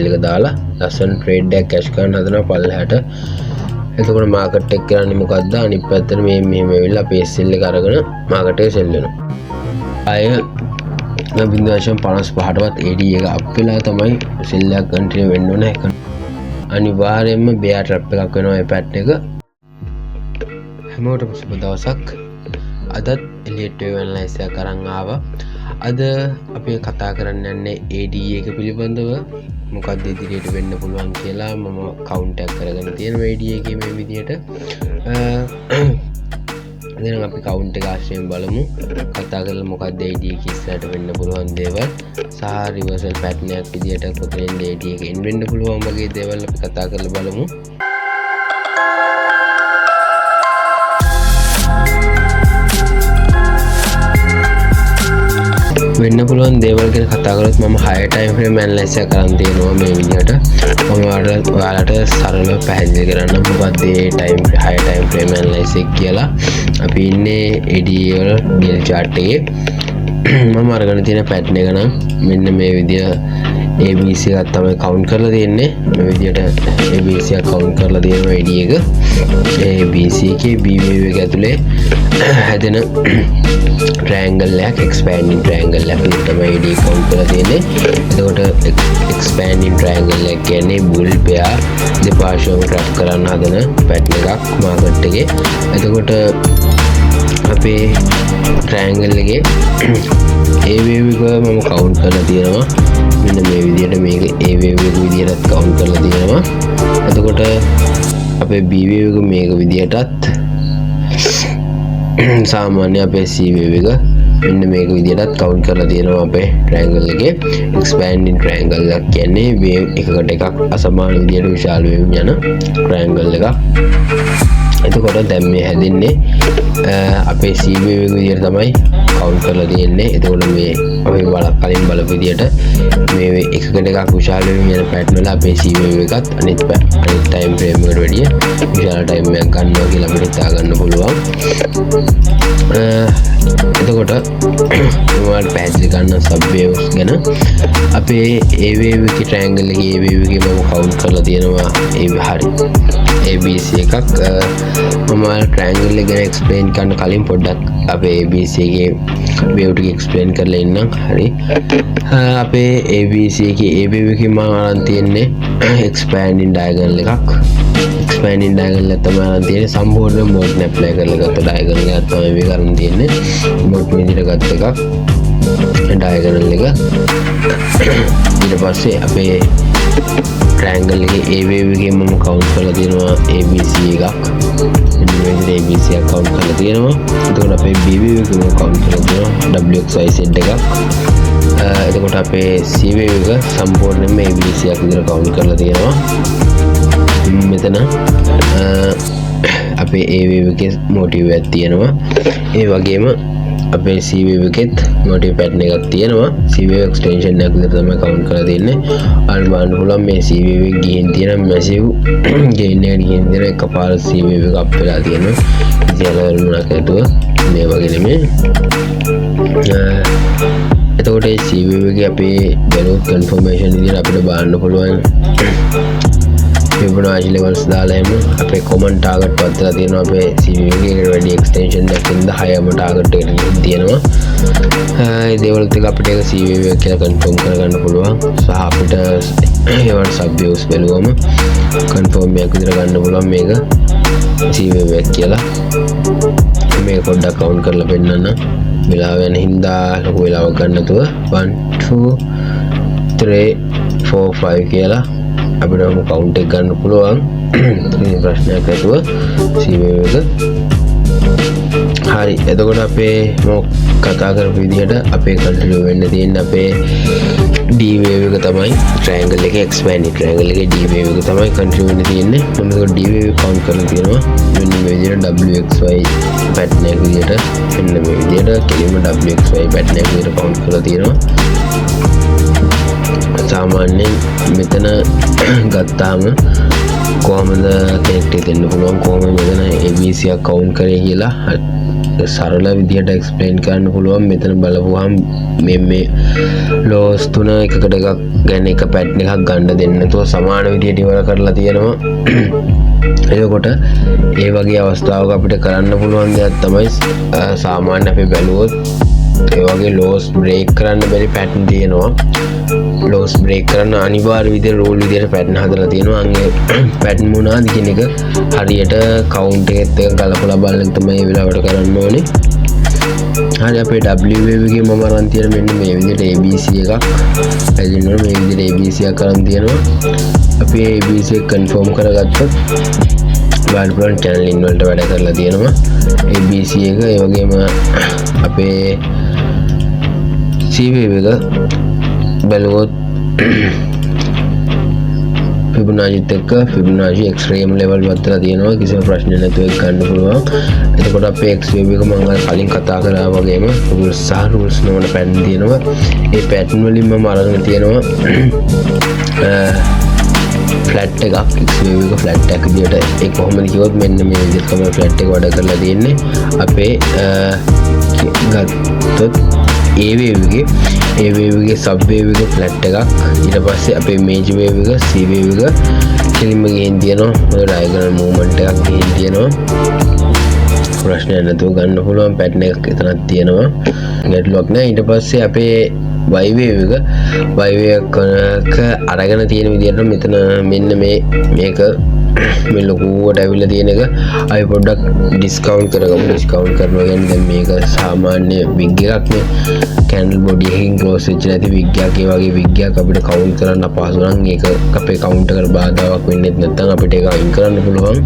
එක දාලා ලස්සන ට්‍රේඩ් එකක් කැෂ් ගන්න හදනවා පල්ලෙහාට. එතකොට මාකට් එක කරන්නේ මොකද්ද? අනිත් පැත්තට මේ මෙහෙම වෙවිලා අපේ SL එක අරගෙන මාකට් එක සෙල් වෙනවා. අය 0.55ටවත් AD එක අප් වෙලා තමයි සෙල් එක කන්ටිනියු වෙන්න ඕනේ. අනිවාර්යයෙන්ම bear trap එකක් වෙනවා මේ පැට් එක. හැමෝටම සුබ දවසක්. අදත් එලියට් වේව් ඇනලයිස් එක අරන් ආවා. අද අපි කතා කරන්න යන්නේ AD එක පිළිබඳව. මොකක්ද ඉදිරියට වෙන්න පුළුවන් කියලා මම කවුන්ට් එකක් කරගෙන තියෙනවා AD එකේ මේ විදියට. දැන් අපි කවුන්ට් එක ආශ්‍රයෙන් බලමු. කතා කරලා මොකක්ද AD එක ඉස්සරහට වෙන්න පුළුවන් දේවල් සහ රිවර්සල් පැටර්න් එකක් විදියට කොතනින්ද AD එක එන්න වෙන්න පුළුවන් වගේ දේවල් අපි කතා කරලා බලමු. වෙන්න පුළුවන් දේවල් ගැන කතා කරොත් මම 6 ටයිම් ෆ්‍රේම් ඇනලයිස් එක කරන් තියෙනවා මේ විදිහට. මම ඔයාලට සරලව පැහැදිලි කරන්න මොකක්ද මේ 6 ටයිම් ෆ්‍රේම් ඇනලයිස් එක කියලා. අපි ඉන්නේ AD වල ඩීල් chart එකේ. මම අරගෙන තියෙන පැටර්න් එක නම් මෙන්න මේ විදිහ ABC එකක් තමයි කවුන්ට් කරලා තියෙන්නේ. මේ විදිහට ABC එක කවුන්ට් කරලා තියෙනවා AD එක. ABC එකේ B wave එක ඇතුලේ හැදෙන triangle එකක් expanding triangle එකක් තමයි AD කවුන්ට් කරලා තියෙන්නේ. එතකොට expanding triangle එක කියන්නේ bull pair දෙපාර්ශ්වයම ට්‍රැප් කරන්න හදන පැටර්න් එකක් මාකට් එකේ. එතකොට අපේ triangle එකේ A wave එක මම කවුන්ට් කරලා තියෙනවා. මෙන්න මේ විදිහට මේක A wave එක විදිහටත් කවුන්ට් කරලා තියෙනවා. එතකොට අපේ B wave එක මේක විදිහටත් සාමාන්‍ය අපේ C wave එක මෙන්න මේක විදිහටත් කවුන්ට් කරලා තියෙනවා අපේ triangle එකේ. expanding triangle එකක් කියන්නේ wave එකකට එකක් අසමාන විදිහට විශාල වේව් යන triangle එකක්. එතකොට දැන් මේ හැදෙන්නේ අපේ C wave එක විදිහට තමයි කවුන්ට් කරලා තියෙන්නේ. එතකොට මේ අපි කලින් බලපු විදිහට මේ එකකට එකක් විශාල වේව් යන පැටර්න් වල අපේ C wave එකත් අනිත් ටයිම් ෆ්‍රේම් එකට වැඩිය විශාල ටයිම් එකක් ගන්නවා කියලා අපිට හිතා ගන්න පුළුවන්. එතකොට ඔයාලට පැහැදිලි කරන්න සබ් වේව්ස් ගැන. අපේ A wave එකේ triangle එකේ A wave එකේ මම කවුන්ට් කරලා තියෙනවා හරි ABC එකක්. මම triangle එක ගැන explain කරන්න කලින් පොඩ්ඩක් අපේ ABC එකේ wave ටික explain කරලා ඉන්නම්. හරි අපේ ABC එකේ A wave එකේ මම අරන් තියෙන්නේ expanding diagonal එකක්. expanding diagonal එක තමයි අරන් තියෙන්නේ. සම්පූර්ණ mode නේ apply කරලා ගත්ත diagonal එකක් තමයි මේක අරන් තියෙන්නේ. mode විදිහට ගත්ත එකක් diagonal එක. ඊට පස්සේ අපේ triangle එකේ A wave එකේ මම කවුන්ට් කරලා තියෙනවා ABC එකක්. මෙන්න මේ විදිහට ABC එකක් කවුන්ට් කරලා තියෙනවා. එතකොට අපේ B wave එකේ මම කවුන්ට් කරලා තියෙනවා WXYZ එකක්. එතකොට අපේ C wave එක සම්පූර්ණයෙන්ම ABC එකක් විදිහට කවුන්ට් කරලා තියෙනවා. මෙතන අපේ A wave එකේ motive එකක් තියෙනවා. ඒ වගේම අපේ C wave එකෙත් motive pattern එකක් තියෙනවා. C wave extension එකක් විතර තමයි කවුන්ට් කරලා තියෙන්නේ. අන්න බලන්න පුළුවන් මේ C wave එක ගිහින් තියෙන massive gain එක ගිහින් තියෙන එකපාර C wave එක අප් වෙලා තියෙනවා. ඉතින් මොනක් ඇතුව මේ වගේ නෙමෙයි. එතකොට මේ C wave එකේ අපේ බැලුවොත් confirmation විදිහට අපිට බලන්න පුළුවන් Fibonacci levels දාලා එමු. අපේ common target පත්ලා තියෙනවා අපේ C wave එකකට වැඩි extension එකකින් 10ම target එකට තියෙනවා. ඒ දේවල් ටික අපිට ඒක C wave එක කියලා confirm කරගන්න පුළුවන්. සහ අපිට ඒවට sub waves බැලුවම confirm එකක් විතර ගන්න පුළුවන් මේක C wave එක කියලා. මේක පොඩ්ඩක් count කරලා පෙන්නන්න. වෙලාව යන හින්දා ලොකු වෙලාවක් ගන්න නැතුව 1 2 3 4 5 කියලා අපිට කවුන්ට් එක ගන්න පුළුවන්. මේ ප්‍රශ්නයක් ඇතුව C wave එක. හරි එතකොට අපේ කතා කරපු විදිහට අපේ කන්ටිනියු වෙන්න තියෙන අපේ D wave එක තමයි triangle එකේ expanding triangle එකේ D wave එක තමයි කන්ටිනියු වෙන්න තියෙන්නේ. මම ඒක D wave කවුන්ට් කරලා තියෙනවා. මෙන්න මේ විදිහට WXY pattern එක විදිහට මෙන්න මේ විදිහට කෙලින්ම WXY pattern එක විදිහට කවුන්ට් කරලා තියෙනවා. සාමාන්‍යයෙන් මෙතන ගත්තාම කොහොමද කෙනෙක්ට දෙන්න පුළුවන් කොහොමද මෙතන ABC එක කවුන්ට් කරේ කියලා සරල විදිහට එක්ස්ප්ලেইন කරන්න පුළුවන්. මෙතන බලපුවාම මේ ලෝස් තුන එකකට එකක් ගැන එක පැටර්න් එකක් ගන්න දෙන්න නැතුව සමාන විදිහට ඉවර කරලා තියෙනවා. එතකොට ඒ වගේ අවස්ථාවක අපිට කරන්න පුළුවන් දෙයක් තමයි සාමාන්‍ය අපි බැලුවොත් ඒ වගේ ලෝස් බ්‍රේක් කරන්න බැරි පැටර්න් තියෙනවා. ලෝස් බ්‍රේක් කරන්න අනිවාර්ය විදිහට රූල් විදිහට පැටර්න් හදලා තියෙනවා. අංගේ පැටර්න් මොනවාද කියන එක හරියට කවුන්ට් එකෙත් එක ගලපලා බලන්න තමයි මේ වෙලාවට කරන්න ඕනේ. හරි අපේ W wave එකේ මම අරන් තියෙන මෙන්න මේ විදිහට ABC එකක් හැදෙනවා. මේ විදිහට ABC එකක් අරන් තියෙනවා. අපි ABC එක කන්ෆර්ම් කරගත්තොත් බලන්න පුළුවන් channel in වලට වැඩ කරලා තියෙනවා ABC එක. ඒ වගේම අපේ C wave එක බැලුවොත් Fibonacci එක්ක Fibonacci extreme level වත්තලා තියෙනවා. කිසිම ප්‍රශ්නයක් නැතුව ඒක ගන්න පුළුවන්. එතකොට අපේ X wave එක මම කලින් කතා කරා වගේම rules සහ rules නොවන pattern තියෙනවා. ඒ pattern වලින් මම අරගෙන තියෙනවා ෆ්ලැට් එකක් X wave එක ෆ්ලැට් එකක් විදියට. ඒ කොහොමද කිව්වොත් මෙන්න මේ විදිහට තමයි ෆ්ලැට් එක වැඩ කරලා තියෙන්නේ. අපේ ගත්තොත් A wave එකේ sub wave එක ෆ්ලැට් එකක්. ඊට පස්සේ අපේ major wave එක C wave එක කෙලින්ම ගිහින් තියෙනවා. මොකද diagonal movement එකක් ගිහින් තියෙනවා. ප්‍රශ්නයක් නැතුව ගන්න පුළුවන් pattern එකක් එතනක් තියෙනවා. ගැටලුවක් නැහැ. ඊට පස්සේ අපේ y wave එක අරගෙන තියෙන විදිහට මෙතන මෙන්න මේක මේ ලොකුවට ඇවිල්ලා තියෙන එක අපි පොඩ්ඩක් ඩිස්කවුන්ට් කරගමු. ඩිස්කවුන්ට් කරනවා කියන්නේ දැන් මේක සාමාන්‍ය විග් එකක් නේ. කැන්ඩල් බොඩි එකකින් ක්ලෝස් වෙච්ච නැති විග් එකක්. ඒ වගේ විග් එකක් අපිට කවුන්ට් කරන්න අපහසු නම් ඒක අපේ කවුන්ට් එකට බාධාවක් වෙන්නේ නැත්නම් අපිට ඒක අයින් කරන්න පුළුවන්.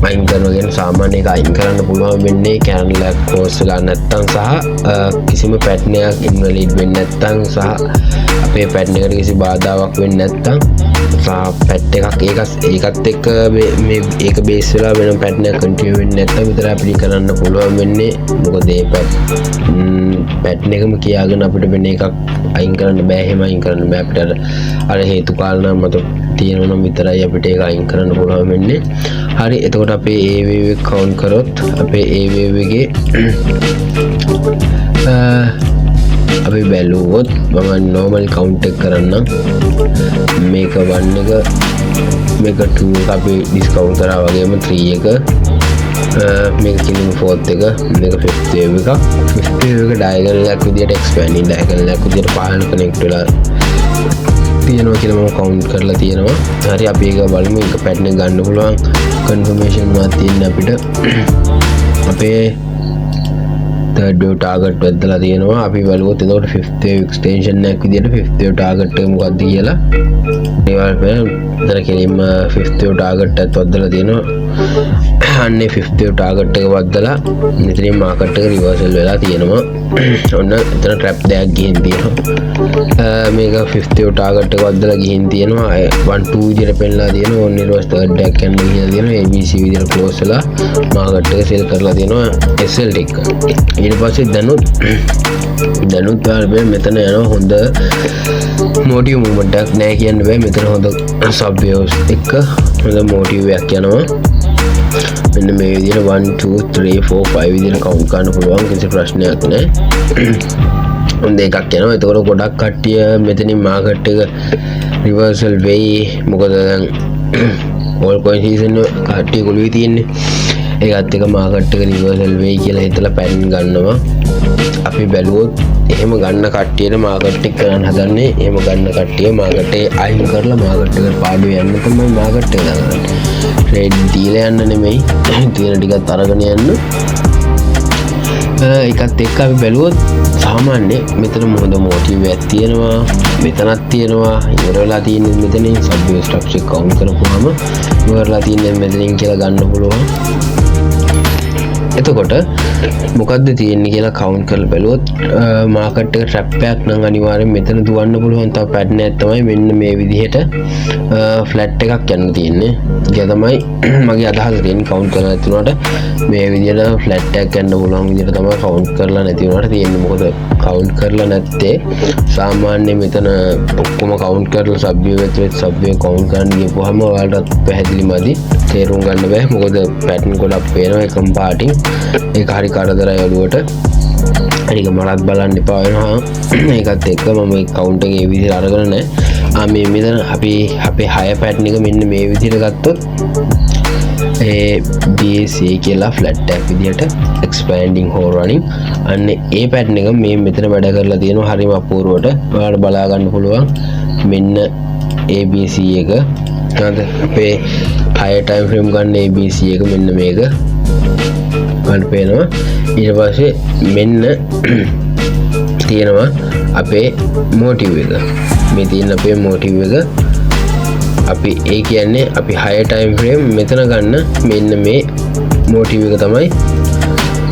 අයින් කරනවා කියන්නේ සාමාන්‍ය එක අයින් කරන්න පුළුවන් වෙන්නේ කැන්ඩල් එක ක්ලෝස් වෙලා නැත්නම් සහ කිසිම පැටර්න් එකක් ඉන්වැලිඩ් වෙන්නේ නැත්නම් සහ අපේ පැටර්න් එකට කිසි බාධාවක් වෙන්නේ නැත්නම් සහ පැට් එකක් ඒකත් එක්ක මේ ඒක බේස් වෙලා වෙන පැටර්න් එකක් කන්ටිනියු වෙන්නේ නැත්නම් විතර අපිට කරන්න පුළුවන් වෙන්නේ. මොකද ඒ පැටර්න් එකම කියාගෙන අපිට වෙන එකක් අයින් කරන්න බෑ. එහෙම අයින් කරන්න බෑ. අපිට අර හේතු කාරණා මත තියෙනවා නම් විතරයි අපිට ඒක අයින් කරන්න පුළුවන් වෙන්නේ. හරි එතකොට අපේ A wave එක කවුන්ට් කරොත් අපේ A wave එකේ අපි බැලුවොත් මම normal count එක කරන්නම්. මේක 1 එක මේක 2 එක අපි ඩිස්කවුන්ට් කරා වගේම 3 එක මේක කිලිම 4th එක මේක 5th wave එක. 5th wave එක diagonal එකක් විදියට expanding diagonal එකක් විදියට පහළ connect වෙලා තියෙනවා කියලා මම කවුන්ට් කරලා තියෙනවා. හරි අපි ඒක බලමු. ඒක pattern එක ගන්න පුළුවන් confirmation එකක් තියෙන අපිට අපේ third wave target වැදලා තියෙනවා. අපි බලුවොත් එතකොට 5th wave extension එකක් විදියට 5th wave target එක මොකක්ද කියලා ඒවල් පෙර කෙලින්ම 5th wave target එකත් වැදලා තියෙනවා. අන්නේ 5th wave target එක වැදලා මෙතනින් market එක reversal වෙලා තියෙනවා. ඔන්න එතන trap දෙකක් ගිහින් තියෙනවා. මේක 5th wave target එක වැදලා ගිහින් තියෙනවා. 1 2 විදියට පෙන්නලා තියෙනවා. ඔන්න ඊට පස්සේ third එකක් යන්න ගිහින් තියෙනවා. ABC විදියට close වෙලා market එක sell කරලා තියෙනවා SL ටික. ඊට පස්සේ දැනුත් මෙතන යනවා හොඳ motive movement එකක් නෑ කියන්න බෑ. මෙතන හොඳ sub waves එක හොඳ motive එකක් යනවා. මෙන්න මේ විදිහට 1 2 3 4 5 විදිහට කවුන්ට් කරන්න පුළුවන්. කිසි ප්‍රශ්නයක් නෑ. හොඳ එකක් යනවා. එතකොට ගොඩක් කට්ටිය මෙතනින් මාකට් එක රිවර්සල් වෙයි. මොකද දැන් all coin season කට්ටිය ගොළුවේ තියෙන්නේ. ඒකත් එක මාකට් එක රිවර්සල් වෙයි කියලා හිතලා පැටර්න් ගන්නවා. අපි බැලුවොත් එහෙම ගන්න කට්ටියට මාකට් එක කරන්න හදන්නේ. එහෙම ගන්න කට්ටිය මාකට් එක අයින් කරලා මාකට් එකට පාඩු යන්න තමයි මාකට් එක දාගන්නේ. ට්‍රේඩ් දීලා යන්න නෙමෙයි. තියෙන ටිකත් අරගෙන යන්න. ඒකත් එක්ක අපි බැලුවොත් සාමාන්‍ය මෙතන මොහොත මොටිව් එකක් තියෙනවා. මෙතනක් තියෙනවා. ඉවර වෙලා තියෙන්නේ මෙතනින් සබ් වේව් ස්ට්‍රක්චර් කවුන්ට් කරපුවාම ඉවරලා තියෙන්නේ මෙතනින් කියලා ගන්න පුළුවන්. එතකොට මොකද්ද තියෙන්නේ කියලා කවුන්ට් කරලා බැලුවොත් මාකට් එක ට්‍රැප් එකක් නම් අනිවාර්යෙන් මෙතන දුවන්න පුළුවන්. තව පැටර්න් එකක් තමයි මෙන්න මේ විදිහට ෆ්ලැට් එකක් යන්න තියෙන්නේ. ඒක තමයි මගේ අදහස තියෙන්නේ. කවුන්ට් කරලා නැති වුණාට මේ විදිහට ෆ්ලැට් එකක් යන්න පුළුවන් විදිහට තමයි කවුන්ට් කරලා නැති වුණාට තියෙන්නේ. මොකද කවුන්ට් කරලා නැත්තේ සාමාන්‍ය මෙතන ඔක්කොම කවුන්ට් කරලා සබ් වේව් එකත් සබ් වේව් කවුන්ට් කරන්න ගියපුවාම ඔයාලට පැහැදිලිමදි. තේරුම් ගන්න බෑ මොකද පැටර්න් ගොඩක් පේනවා එකම පාටින් ඒක හරි කරදරයි ඔළුවට අනික මලත් බලන්න එපා වෙනවා ඒකත් එක්ක මම කවුන්ට් එක ඒ විදිහට අරගෙන නැහැ මේ මෙතන අපි අපේ 6 පැටර්න් එක මෙන්න මේ විදිහට ගත්තොත් BACA කියලා ෆ්ලැට් ටැග් විදිහට expanding hole running අන්න ඒ පැටර්න් එක මේ මෙතන වැඩ කරලා තියෙනවා හරිම අපූර්වට ඔයාලට බලා ගන්න පුළුවන් මෙන්න ABC එක හරිද අපේ 6 time frame ගන්න ABC එක මෙන්න මේක ගන්න පේනවා ඊට පස්සේ මෙන්න තියෙනවා අපේ motive එක මේ තියෙන අපේ motive එක අපි ඒ කියන්නේ අපි 6 time frame මෙතන ගන්න මෙන්න මේ motive එක තමයි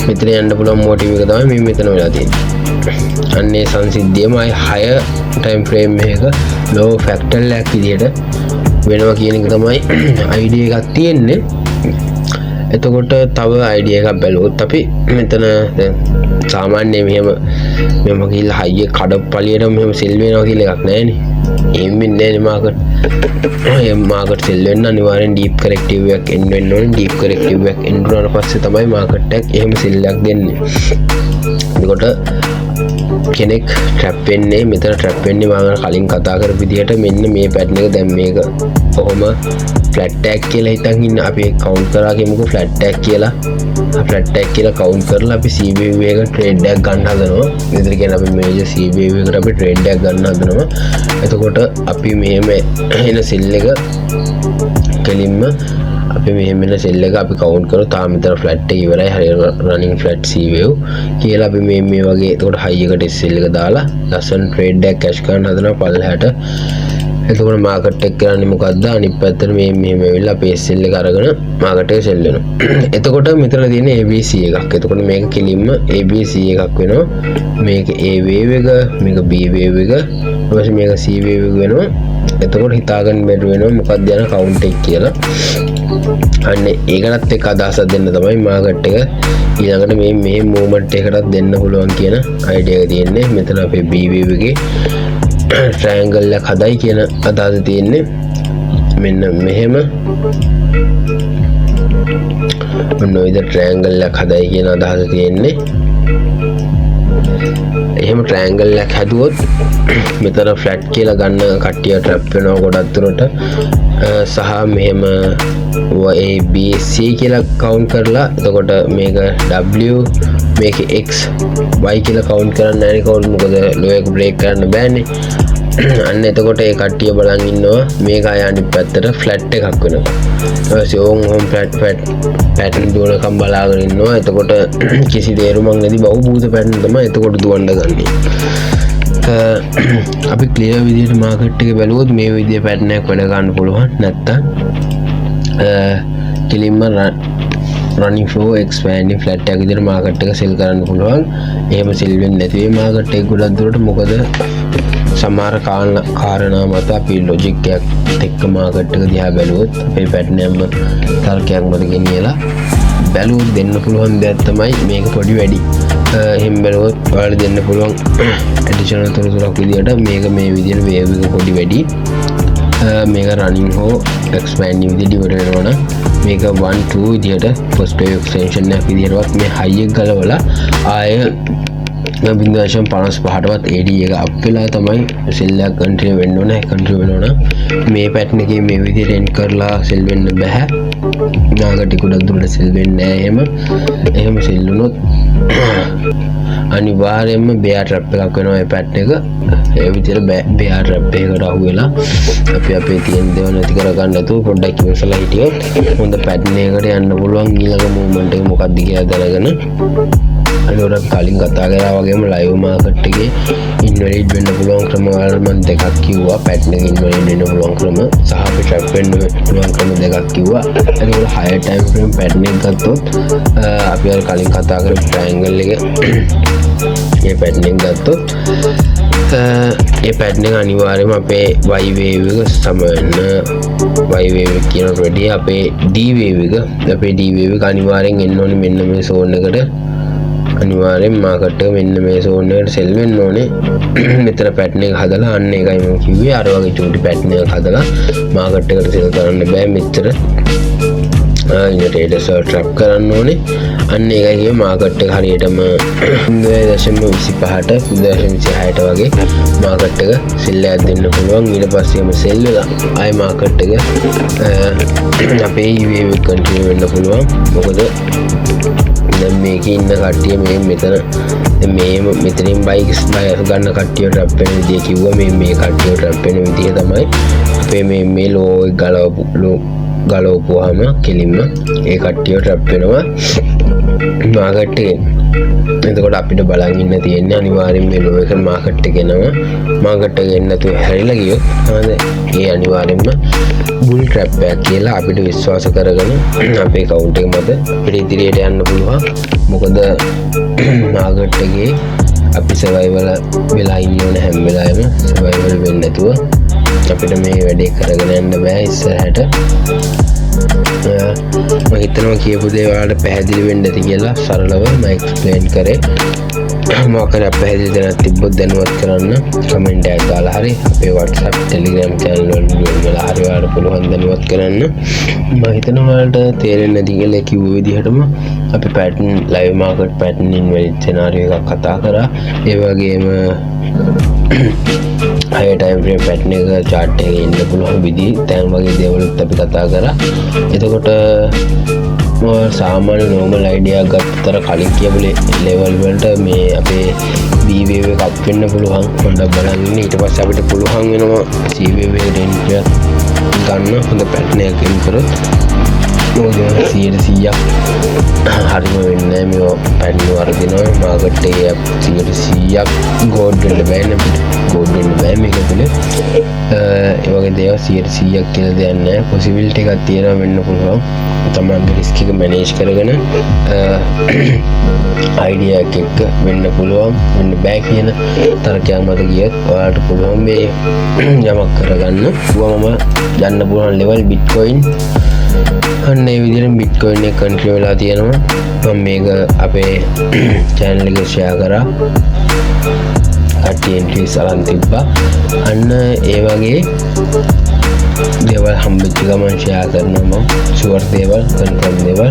මෙතන යන්න පුළුවන් motive එක තමයි මේ මෙතන වෙලා තියෙන්නේ අන්නේ සංසිද්ධියම 6 time frame එක low fractal එකක් විදියට වෙනවා කියන එක තමයි idea එකක් තියෙන්නේ එතකොට තව idea එකක් බැලුවොත් අපි මෙතන දැන් සාමාන්‍ය මෙහෙම ගිහිල්ලා හයිය කඩප්පලියට මෙහෙම සෙල් වෙනවා කියලා එකක් නැහැනේ එම්මින්නේ නැහැ මාකට් සෙල් වෙන්න අනිවාර්යෙන් ඩීප් කරෙක්ටිව් එකක් එන්න වෙන්න ඕනේ ඩීප් කරෙක්ටිව් එකක් එන්න උනාට පස්සේ තමයි මාකට් එක එහෙම සෙල් එකක් දෙන්නේ එතකොට කෙනෙක් ට්‍රැප් වෙන්නේ මෙතන ට්‍රැප් වෙන්නේ මම කලින් කතා කරපු විදිහට මෙන්න මේ පැටර්න් එක දැන් මේක කොහොම ෆ්ලැට් ටැග් කියලා හිතන් ඉන්න අපි කවුන්ට් කරා කියමුකෝ ෆ්ලැට් ටැග් කියලා කවුන්ට් කරලා අපි CBV එක ට්‍රේඩ් එකක් ගන්න හදනවා විතර කියන්නේ අපි මේජර් CBV එකට අපි ට්‍රේඩ් එකක් ගන්න හදනවා එතකොට අපි මෙහෙම එන සෙල් එක කෙලින්ම අපි මෙහෙම එන සෙල් එක අපි කවුන්ට් කරලා තාම මෙතන ෆ්ලැට් එක ඉවරයි හරියට රනින් ෆ්ලැට් C wave කියලා අපි මේ වගේ එතකොට හයි එකට සෙල් එක දාලා ලස්සන ට්‍රේඩ් එකක් කැෂ් කරන්න හදනවා පල්ලහැට එතකොට මාකට් එක කරන්නේ මොකද්ද අනිත් පැත්තට මෙහෙම වෙවිලා අපේ සෙල් එක අරගෙන මාකට් එක සෙල් වෙනවා එතකොට මෙතන තියෙන ABC එකක් එතකොට මේක කෙලින්ම ABC එකක් වෙනවා මේක A wave එක මේක B wave එක ඊපස්සේ මේක C wave එක වෙනවා එතකොට හිතාගන්න බැරි වෙනවා මොකක්ද යන කවුන්ට් එක කියලා අන්න ඒකටත් එක්ක අදහසක් දෙන්න තමයි මාකට් එක ඊළඟට මේ මූවමන්ට් එකකටත් දෙන්න පුළුවන් කියන අයිඩියා එක තියෙන්නේ මෙතන අපේ B wave එකේ ට්‍රයැන්ගල් එක හදයි කියන අදහස තියෙන්නේ මෙන්න මෙහෙම ඔන්න ඔය විදිහට ට්‍රයැන්ගල් එකක් හදයි කියන අදහස තියෙන්නේ එහෙම ට්‍රයැන්ගල් එකක් හැදුවොත් මෙතන ෆ්ලැට් කියලා ගන්න කට්ටිය ට්‍රැප් වෙනවා ගොඩක් දුරට සහ මෙහෙම ABC කියලා කවුන්ට් කරලා එතකොට මේක W මේක X Y කියලා කවුන්ට් කරන්න නැහැ නේ කවුන්ට් මොකද ලෝ එක බ්‍රේක් කරන්න බෑනේ අන්න එතකොට ඒ කට්ටිය බලන් ඉන්නවා මේක ආය අනිත් පැත්තට ෆ්ලැට් එකක් වෙනවා ඊට පස්සේ ඕම් ෆ්ලැට් පැටර්න් දුවනකම් බලාගෙන ඉන්නවා එතකොට කිසි තේරුමක් නැති බහුබූත පැටර්න් තමයි එතකොට දුවන්න ගන්නේ අපි ක්ලියර් විදිහට මාකට් එක බැලුවොත් මේ විදිහේ පැටර්න් එකක් වැඩ ගන්න පුළුවන් නැත්තම් කෙලින්ම running flow expanding flat එකක් විදිහට මාකට් එක සෙල් කරන්න පුළුවන් එහෙම සෙල් වෙන්නේ නැති වෙයි මාකට් එක ගොඩක් දුරට මොකද සමහර කාරණා මත අපි ලොජික් එකක් එක්ක මාකට් එක දිහා බැලුවොත් අපේ පැටර්න් එකම තර්කයක් මත ගෙනියලා බැලුවොත් දෙන්න පුළුවන් දෙයක් තමයි මේක පොඩි වැඩි එහෙම බැලුවොත් ඔයාලට දෙන්න පුළුවන් ඇඩිෂනල් තොරතුරක් විදිහට මේක මේ විදිහට වේව් එක පොඩි වැඩි මේක running හෝ expanding විදිහට ඉවර වෙනවා නම් මේක 1 2 විදිහට first wave extension එකක් විදිහටවත් මේ high එක ගලවලා ආය 0.55ටවත් AD එක අප් වෙලා තමයි සෙල් එක කන්ටිනියු වෙන්න ඕනේ කන්ටිනියු වෙනවා නම් මේ පැටර්න් එකේ මේ විදිහට එන්ඩ් කරලා සෙල් වෙන්න බෑ නාගටි ගොඩක් දුරට සෙල් වෙන්නේ නැහැ එහෙම සෙල් වුණොත් අනිවාර්යයෙන්ම bear trap එකක් වෙනවා මේ පැටර්න් එක ඒ විදිහට bear trap එකකට අහු වෙලා අපි අපේ තියෙන දේවල් නැති කරගන්න නැතුව පොඩ්ඩක් ඉවසලා හිටියොත් හොඳ පැටර්න් එකකට යන්න පුළුවන් ඊළඟ මූවමන්ට් එක මොකක්ද කියලා දැනගෙන අනිවාර්යයෙන් කලින් කතා කරා වගේම ලයිව් මාකට් එකේ ඉන්වැලිඩ් වෙන්න පුළුවන් ක්‍රම වල මම දෙකක් කිව්වා පැටර්න් එක ඉන්වැලිඩ් වෙන්න පුළුවන් ක්‍රම සහ අපි ට්‍රැප් වෙන්න පුළුවන් ක්‍රම දෙකක් කිව්වා එතකොට higher time frame පැටර්න් එක ගත්තොත් අපි අර කලින් කතා කරපු ට්‍රයැන්ගල් එක මේ පැටර්න් එක ගත්තොත් ඒ පැටර්න් එක අනිවාර්යයෙන්ම අපේ Y wave එක සම වෙන්න Y wave එක කියනට වැඩිය අපේ D wave එක අනිවාර්යෙන් එන්න ඕනේ මෙන්න මේ zone එකට අනිවාර්යෙන් මාකට් එක මෙන්න මේ zone එකට සෙල් වෙන්න ඕනේ මෙතන පැටර්න් එක හදලා අන්න ඒකයි මම කිව්වේ අර වගේ චූටි පැටර්න් එකක් හදලා මාකට් එකට සෙල් කරන්න බෑ මෙච්චර ඉන්න ට්‍රේඩර්ස් වල ට්‍රැප් කරන්න ඕනේ. අන්න ඒකයි කිව්වේ මාකට් එක හරියටම 0.25ට 0.26ට වගේ මාකට් එක සෙල් එකක් දෙන්න පුළුවන්. ඊට පස්සේම සෙල් වෙලා ආයි මාකට් එක අපේ UAV කන්ටිනියු වෙන්න පුළුවන්. මොකද දැන් මේකේ ඉන්න කට්ටිය මේ මෙතන මෙතනින් බයික්ස් ගන්න කට්ටිය ට්‍රැප් වෙන විදිය කිව්වා. මේ කට්ටිය ට්‍රැප් වෙන විදිය තමයි අපේ මේ ලෝ ගලවපුවාම කෙලින්ම ඒ කට්ටිය ට්‍රැප් වෙනවා මාකට් එකෙන්. එතකොට අපිට බලන් ඉන්න තියෙන්නේ අනිවාර්යෙන් මේ ලෝ එක මාකට් එක එනවා. මාකට් එක එන්න නැතුව හැරිලා ගියොත් හරිද ඒ අනිවාර්යෙන්ම බුල් ට්‍රැප් එකක් කියලා අපිට විශ්වාස කරගෙන අපේ කවුන්ට් එක මත අපිට ඉදිරියට යන්න පුළුවන්. මොකද මාකට් එකේ අපි සර්වයිවල් වෙලා ඉන්න ඕන හැම වෙලාවෙම සර්වයිවල් වෙන්නේ නැතුව අපිට මේ වැඩේ කරගෙන යන්න බෑ ඉස්සරහට. මම හිතනවා කියපු දේ ඔයාලට පැහැදිලි වෙන්න ඇති කියලා සරලව මම එක්ස්ප්ලেইন කරේ. මොකක් හරි අපහැදිලි දැනක් තිබ්බොත් දැනුවත් කරන්න කමෙන්ට් එකක් දාලා හරි අපේ WhatsApp Telegram channel වල වල හරි ඔයාලට පුළුවන් දැනුවත් කරන්න. මම හිතනවා ඔයාලට තේරෙන්නේ නැති කියලා කිව්ව විදිහටම අපි pattern live market pattern invalid scenario එකක් කතා කරා. ඒ වගේම higher time frame pattern එක chart එකේ ඉන්න පුළුවන් විදිහ දැන් වගේ දේවලුත් අපි කතා කරා. එතකොට සාමාන්‍ය normal idea ගත්තතර කලින් කියපු level වලට මේ අපේ B wave එක අප් වෙන්න පුළුවන්. පොඩ්ඩක් බලන්න ඉන්න. ඊට පස්සේ අපිට පුළුවන් වෙනවා C wave එකට entry ගන්න හොඳ pattern එකකින් කරොත් මොකද 100% හරිම වෙන්නේ නැහැ. මේ pattern වර්ධිනවා මාකට් එකේ 100% ගෝඩ් වෙන්න බෑ නේද? ගෝඩ් වෙන්න බෑ මේක තුල. ඒ වගේ දේවල් 100% කියලා දෙයක් නැහැ. possibility එකක් තියෙනවා වෙන්න පුළුවන්. තමන්ගේ රිස්ක් එක මැනේජ් කරගෙන අයිඩියා එකක් වෙන්න පුළුවන් වෙන්න බෑ කියන තර්කයක් මත ගියත් ඔයාලට පුළුවන් මේ යමක් කරගන්න. මම යන්න පුළුවන් level bitcoin අන්න ඒ විදිහට bitcoin එක කන්ට්‍රෝල් වෙලා තියෙනවා. මම මේක අපේ channel එකේ share කරා. කට්ටිය entries අරන් තිබ්බා. අන්න ඒ වගේ දේවල් හම්බෙච්ච ගමන් ෂෙයා කරනවා. මම ෂුවර් දේවල් කන්ෆර්ම් දේවල්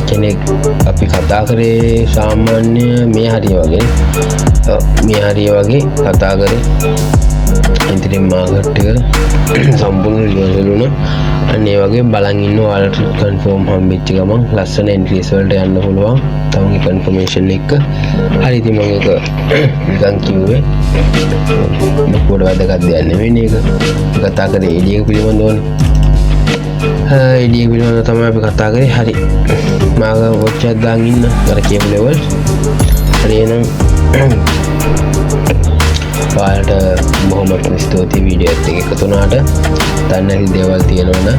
කෙනෙක් අපි කතා කරේ සාමාන්‍ය මේ හරිය වගේ කතා කරේ ඉතින් මාකට් එක සම්පූර්ණ රිවර්සල් වුණා. අන්න ඒ වගේ බලන් ඉන්න ඔයාලට කන්ෆර්ම් හම්බෙච්ච ගමන් ලස්සන එන්ට්‍රීස් වලට යන්න පුළුවන්. තමන්ගේ කන්ෆර්මේෂන් එක හරි. ඉතින් මම ඒක නිකන් කිව්වේ මොකද වැදගත් දෙයක් නෙවෙයි මේක. කතා කරේ එඩිය පිළිබඳවනේ. එඩිය පිළිබඳව තමයි අපි කතා කරේ. හරි. මාග වොච් එකක් දාන් ඉන්න අර කියපු ලෙවල්. හරි එහෙනම් ඔයාලට බොහොමත් ස්තුතියි වීඩියෝ එකත් එක්ක එකතු වුණාට. දන්නේ නැති දේවල් තියෙනවනම්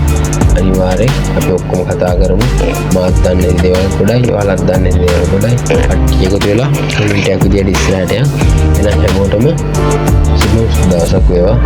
අනිවාර්යෙන් අපි ඔක්කොම කතා කරමු. මාත් දන්නේ නැති දේවල් ගොඩයි ඔයාලත් දන්නේ නැති දේවල් ගොඩයි. කට්ටිය එකතු වෙලා කමෙන්ට් එකක් විදියට ඉස්සරහට යන්න. එහෙනම් හැමෝටම සුබ දවසක් වේවා.